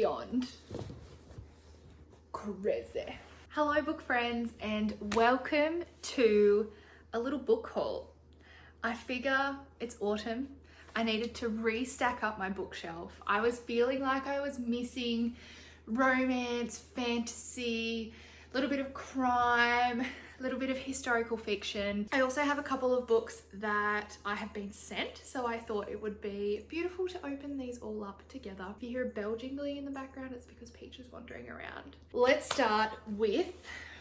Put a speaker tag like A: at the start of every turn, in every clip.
A: beyond crazy. Hello book friends and welcome to a little book haul. I figure it's autumn. I needed to restack up my bookshelf. I was feeling like I was missing romance, fantasy, a little bit of crime, a little bit of historical fiction. I also have a couple of books that I have been sent, so I thought it would be beautiful to open these all up together. If you hear a bell jingling in the background, it's because Peach is wandering around. Let's start with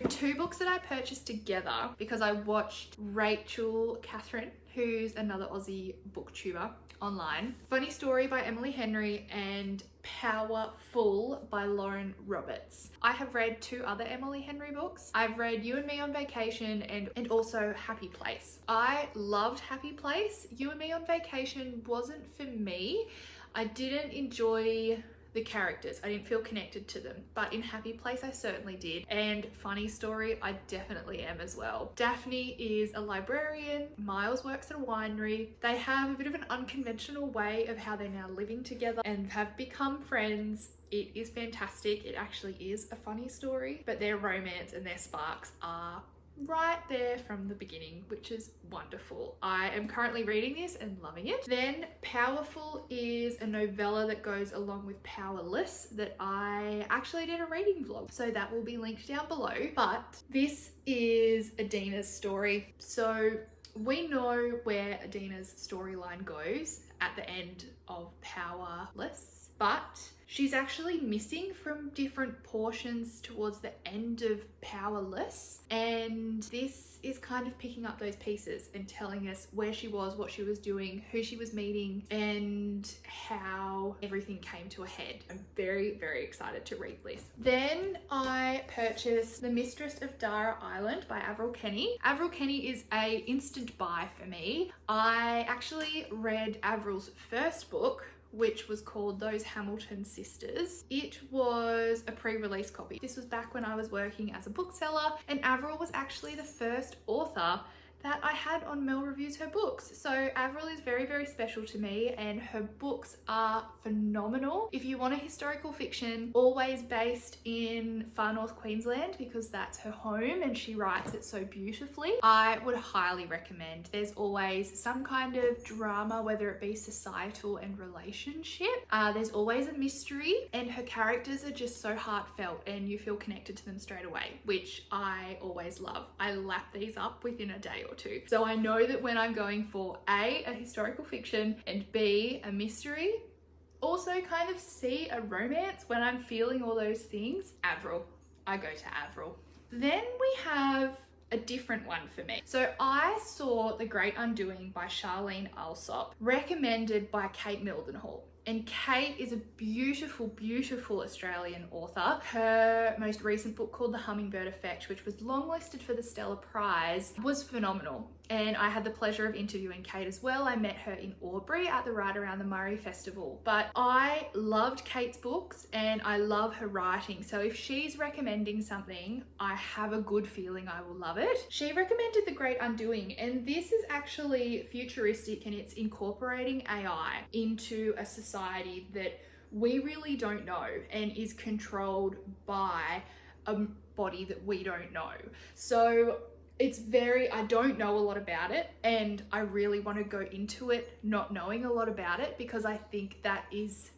A: two books that I purchased together because I watched Rachel Catherine, who's another Aussie booktuber, online. Funny Story by Emily Henry and Powerful by Lauren Roberts. I have read two other Emily Henry books. I've read You and Me on Vacation and also Happy Place. I loved Happy Place. You and Me on Vacation wasn't for me. I didn't enjoy the characters. I didn't feel connected to them, but in Happy Place I certainly did. And Funny Story I definitely am as well. Daphne is a librarian, Miles works at a winery. They have a bit of an unconventional way of how they're now living together and have become friends. It is fantastic. It actually is a funny story, but their romance and their sparks are right there from the beginning, which is wonderful. I am currently reading this and loving it. Then Powerful is a novella that goes along with Powerless that I actually did a reading vlog, so that will be linked down below. But this is Adina's story. So we know where Adina's storyline goes at the end of Powerless, but she's actually missing from different portions towards the end of Powerless, and this is kind of picking up those pieces and telling us where she was, what she was doing, who she was meeting, and how everything came to a head. I'm very, very excited to read this. Then I purchased The Mistress of Dara Island by Averil Kenny. Averil Kenny is a instant buy for me. I actually read Averil's first book, which was called Those Hamilton Sisters. It was a pre-release copy. This was back when I was working as a bookseller, and Averil was actually the first author that I had on Mel Reviews her books. So Averil is very, very special to me, and her books are phenomenal. If you want a historical fiction, always based in far north Queensland, because that's her home and she writes it so beautifully, I would highly recommend. There's always some kind of drama, whether it be societal and relationship. There's always a mystery, and her characters are just so heartfelt and you feel connected to them straight away, which I always love. I lap these up within a day or two. So I know that when I'm going for A, historical fiction, and B, a mystery, also kind of C, a romance, when I'm feeling all those things, Averil. I go to Averil. Then we have a different one for me. So I saw The Great Undoing by Charlene Alsop, recommended by Kate Mildenhall. And Kate is a beautiful, beautiful Australian author. Her most recent book called The Hummingbird Effect, which was longlisted for the Stella Prize, was phenomenal. And I had the pleasure of interviewing Kate as well. I met her in Albury at the Right Around the Murray Festival. But I loved Kate's books and I love her writing. So if she's recommending something, I have a good feeling I will love it. She recommended The Great Undoing, and this is actually futuristic, and it's incorporating AI into a society that we really don't know and is controlled by a body that we don't know. So it's I don't know a lot about it, and I really want to go into it not knowing a lot about it, because I think that is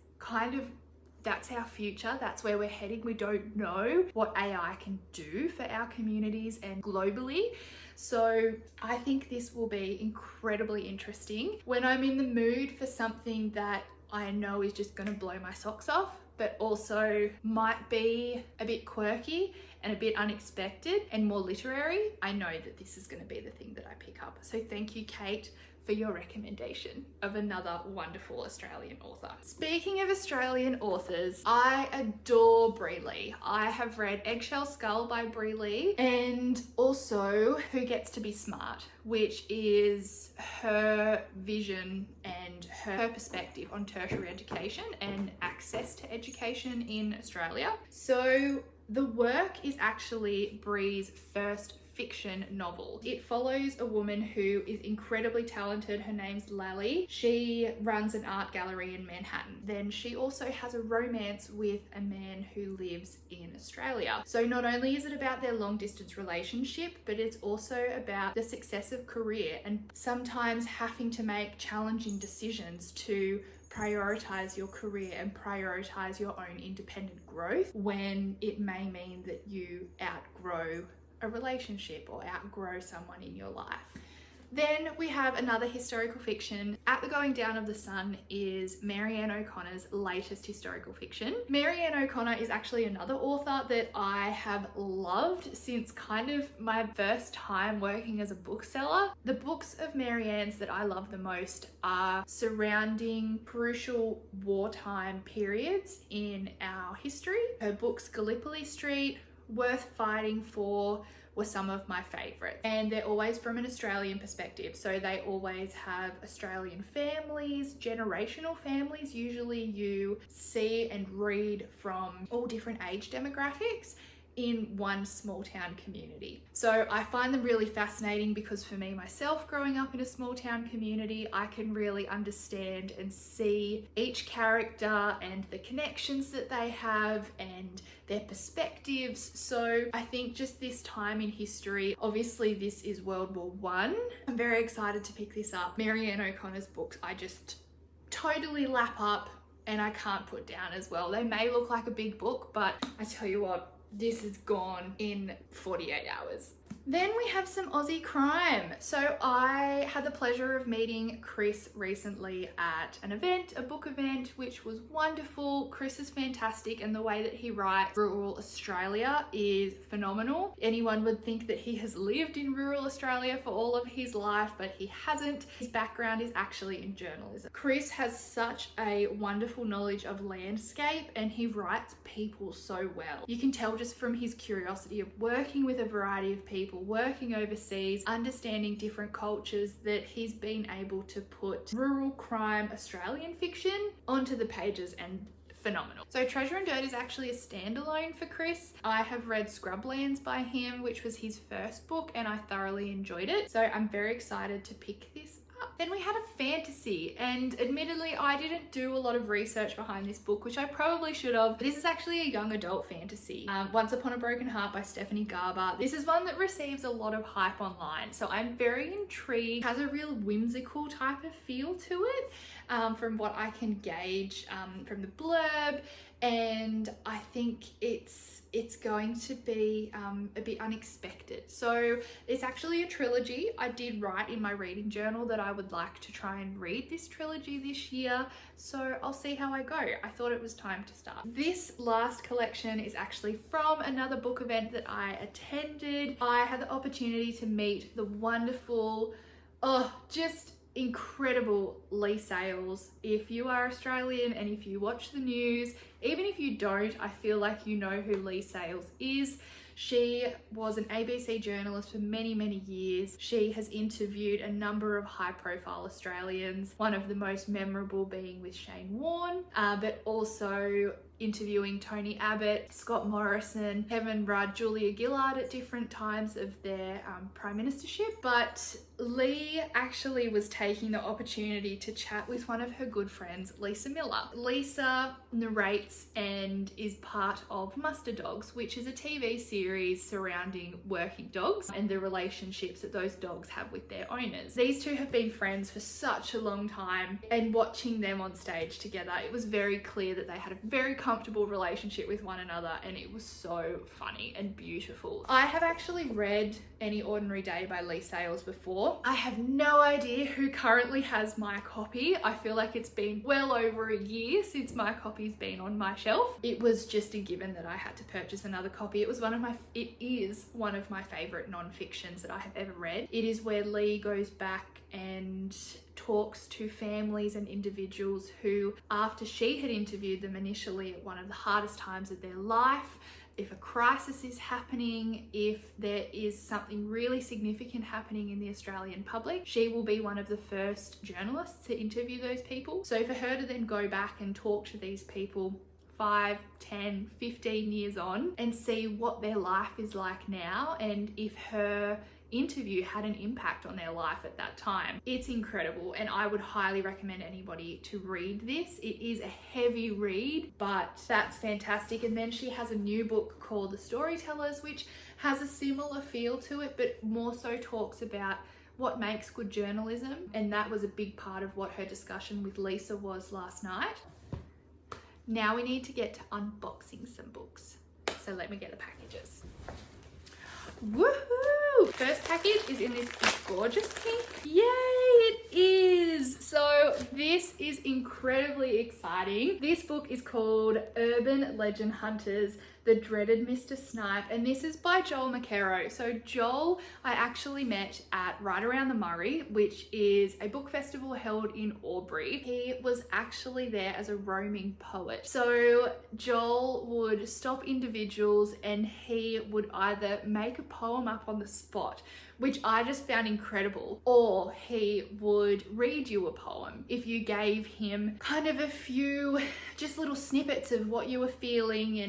A: that's our future. That's where we're heading. We don't know what AI can do for our communities and globally. So I think this will be incredibly interesting. When I'm in the mood for something that I know is just going to blow my socks off, but also might be a bit quirky and a bit unexpected and more literary, I know that this is going to be the thing that I pick up. So thank you, Kate, for your recommendation of another wonderful Australian author. Speaking of Australian authors, I adore Bree Lee. I have read Eggshell Skull by Bree Lee, and also Who Gets to Be Smart, which is her vision and her perspective on tertiary education and access to education in Australia. So the work is actually Bree's first fiction novel. It follows a woman who is incredibly talented. Her name's Lally. She runs an art gallery in Manhattan. Then she also has a romance with a man who lives in Australia. So not only is it about their long distance relationship, but it's also about the success of career and sometimes having to make challenging decisions to prioritize your career and prioritize your own independent growth when it may mean that you outgrow a relationship or outgrow someone in your life. Then we have another historical fiction. At the Going Down of the Sun is Marianne O'Connor's latest historical fiction. Marianne O'Connor is actually another author that I have loved since kind of my first time working as a bookseller. The books of Marianne's that I love the most are surrounding crucial wartime periods in our history. Her books Gallipoli Street, Worth Fighting For, were some of my favorites, and they're always from an Australian perspective, so they always have Australian families, generational families. Usually you see and read from all different age demographics in one small town community. So I find them really fascinating because for me myself, growing up in a small town community, I can really understand and see each character and the connections that they have and their perspectives. So I think just this time in history, obviously this is World War I. I'm very excited to pick this up. Marianne O'Connor's books I just totally lap up and I can't put down as well. They may look like a big book, but I tell you what, this is gone in 48 hours. Then we have some Aussie crime. So I had the pleasure of meeting Chris recently at an event, a book event, which was wonderful. Chris is fantastic, and the way that he writes rural Australia is phenomenal. Anyone would think that he has lived in rural Australia for all of his life, but he hasn't. His background is actually in journalism. Chris has such a wonderful knowledge of landscape, and he writes people so well. You can tell just from his curiosity of working with a variety of people, working overseas, understanding different cultures, that he's been able to put rural crime Australian fiction onto the pages, and phenomenal. So Treasure and Dirt is actually a standalone for Chris. I have read Scrublands by him, which was his first book, and I thoroughly enjoyed it. So I'm very excited to pick this up. Then we had a fantasy, and admittedly I didn't do a lot of research behind this book, which I probably should have. This is actually a young adult fantasy, Once Upon a Broken Heart by Stephanie Garber. This is one that receives a lot of hype online, so I'm very intrigued. It has a real whimsical type of feel to it, from what I can gauge from the blurb, and I think it's going to be a bit unexpected. So it's actually a trilogy. I did write in my reading journal that I would like to try and read this trilogy this year, so I'll see how I go. I thought it was time to start. This last collection is actually from another book event that I attended. I had the opportunity to meet the wonderful, just incredible Lee Sales. If you are Australian and if you watch the news, even if you don't, I feel like you know who Lee Sales is. She was an ABC journalist for many, many years. She has interviewed a number of high-profile Australians, one of the most memorable being with Shane Warne, but also interviewing Tony Abbott, Scott Morrison, Kevin Rudd, Julia Gillard at different times of their prime ministership. But Lee actually was taking the opportunity to chat with one of her good friends, Lisa Miller. Lisa narrates and is part of Muster Dogs, which is a TV series surrounding working dogs and the relationships that those dogs have with their owners. These two have been friends for such a long time, and watching them on stage together, it was very clear that they had a very comfortable relationship with one another, and it was so funny and beautiful. I have actually read Any Ordinary Day by Lee Sales before. I have no idea who currently has my copy. I feel like it's been well over a year since my copy's been on my shelf. It was just a given that I had to purchase another copy. It is one of my favorite non-fictions that I have ever read. It is where Lee goes back and talks to families and individuals who, after she had interviewed them initially at one of the hardest times of their life, if a crisis is happening, if there is something really significant happening in the Australian public, she will be one of the first journalists to interview those people. So for her to then go back and talk to these people 5, 10, 15 years on and see what their life is like now and if her interview had an impact on their life at that time. It's incredible, and I would highly recommend anybody to read this. It is a heavy read, but that's fantastic. And then she has a new book called The Storytellers, which has a similar feel to it, but more so talks about what makes good journalism, and that was a big part of what her discussion with Lisa was last night. Now we need to get to unboxing some books, so let me get the packages. Woohoo! First package is in this gorgeous pink. Yay, it is! So this is incredibly exciting. This book is called Urban Legend Hunters, The Dreaded Mr. Snipe, and this is by Joel McKerrow. So Joel, I actually met at Right Around the Murray, which is a book festival held in Albury. He was actually there as a roaming poet. So Joel would stop individuals and he would either make a poem up on the spot, which I just found incredible, or he would read you a poem if you gave him kind of a few just little snippets of what you were feeling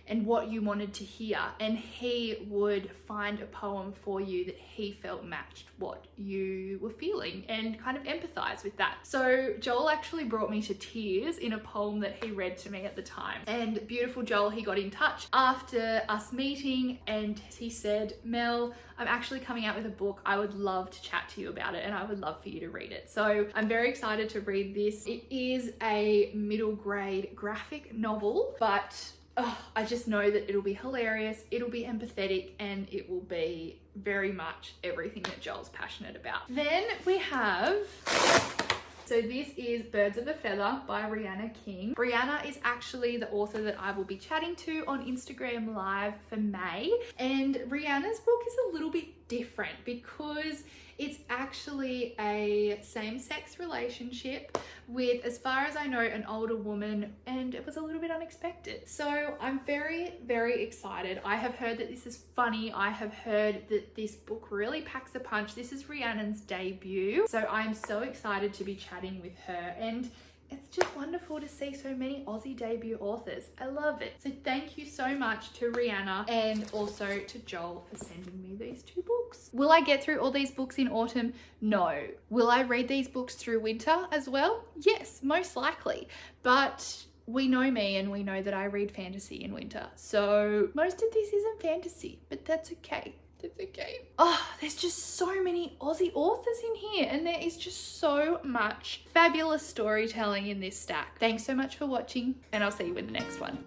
A: and what you wanted to hear, and he would find a poem for you that he felt matched what you were feeling and kind of empathize with that. So Joel actually brought me to tears in a poem that he read to me at the time. And beautiful Joel, he got in touch after us meeting and he said, Mel, I'm actually coming out with a book. I would love to chat to you about it and I would love for you to read it. So I'm very excited to read this. It is a middle grade graphic novel, but I just know that it'll be hilarious, it'll be empathetic, and it will be very much everything that Joel's passionate about. Then we have, so this is Birds of a Feather by Brianna King. Brianna is actually the author that I will be chatting to on Instagram Live for May, and Brianna's book is a little bit different because it's actually a same-sex relationship with, as far as I know, an older woman, and it was a little bit unexpected. So I'm very, very excited. I have heard that this is funny. I have heard that this book really packs a punch. This is Rhiannon's debut, so I'm so excited to be chatting with her, and it's just wonderful to see so many Aussie debut authors. I love it. So thank you so much to Rihanna and also to Joel for sending me these 2 books. Will I get through all these books in autumn? No. Will I read these books through winter as well? Yes, most likely. But we know me and we know that I read fantasy in winter. So most of this isn't fantasy, but that's okay. It's okay. Oh, there's just so many Aussie authors in here, and there is just so much fabulous storytelling in this stack. Thanks so much for watching, and I'll see you in the next one.